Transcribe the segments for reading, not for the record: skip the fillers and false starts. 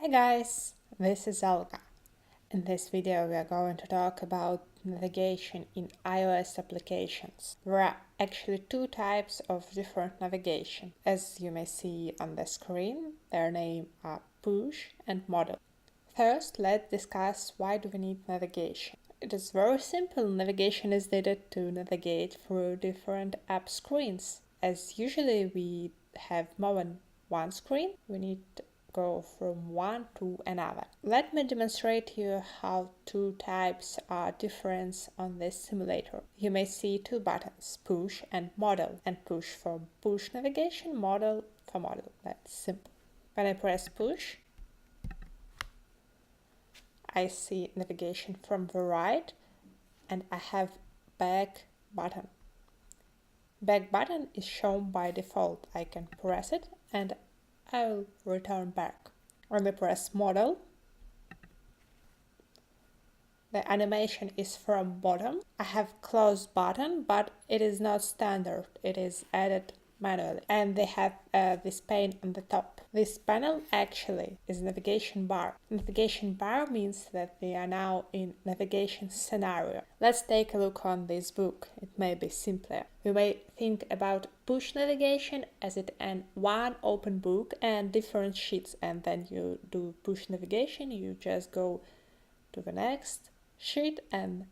Hi guys, this is Olga. In this video we are going to talk about navigation in iOS applications. There are actually two types of different navigation. As you may see on the screen, their names are push and modal. First, let's discuss why do we need navigation. It is very simple. Navigation is needed to navigate through different app screens. As usually we have more than one screen, we need to go from one to another. Let me demonstrate you how two types are different on this simulator. You may see two buttons, push and modal, and push for push navigation, modal for modal. That's simple. When I press push, I see navigation from the right and I have back button. Back button is shown by default. I can press it and I will return back. When I press modal, the animation is from bottom. I have close button, but it is not standard. It is added manually. And they have this pane on the top. This panel actually is navigation bar. Navigation bar means that we are now in navigation scenario. Let's take a look on this book. It may be simpler. We may think about push navigation as it in one open book and different sheets, and then you do push navigation, you just go to the next sheet, and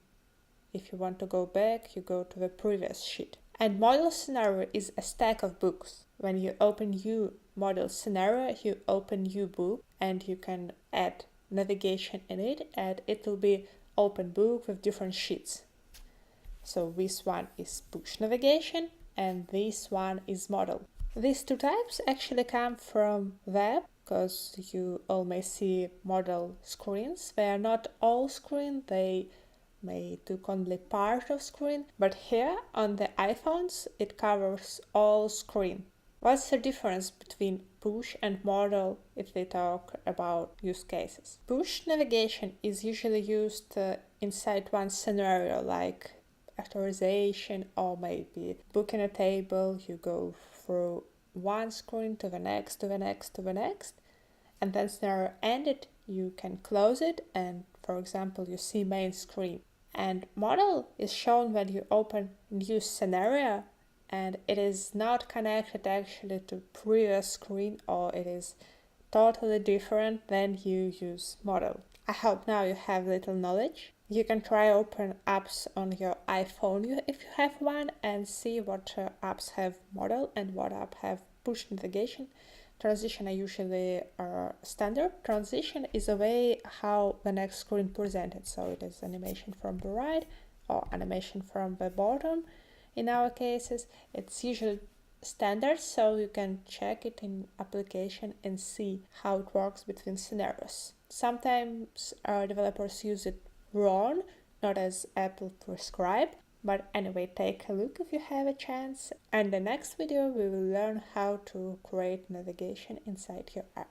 if you want to go back, you go to the previous sheet. And modal scenario is a stack of books. When you open new modal scenario, you open new book and you can add navigation in it, and it will be open book with different sheets. So this one is push navigation and this one is modal. These two types actually come from web, because you all may see modal screens. They are not all screen, they may took only part of screen, but here on the iPhones it covers all screen. What's the difference between push and modal if we talk about use cases? Push navigation is usually used inside one scenario, like authorization or maybe booking a table. You go through one screen to the next, to the next, to the next, and then scenario ended, you can close it and, for example, you see main screen. And modal is shown when you open new scenario and it is not connected actually to previous screen, or it is totally different, then you use modal. I hope now you have little knowledge. You can try open apps on your iPhone if you have one and see what apps have modal and what app have push navigation. Transition are usually standard. Transition is a way how the next screen presented. So it is animation from the right or animation from the bottom. In our cases, it's usually standard, so you can check it in application and see how it works between scenarios. Sometimes developers use it wrong, not as Apple prescribed. But anyway, take a look if you have a chance. And the next video we will learn how to create navigation inside your app.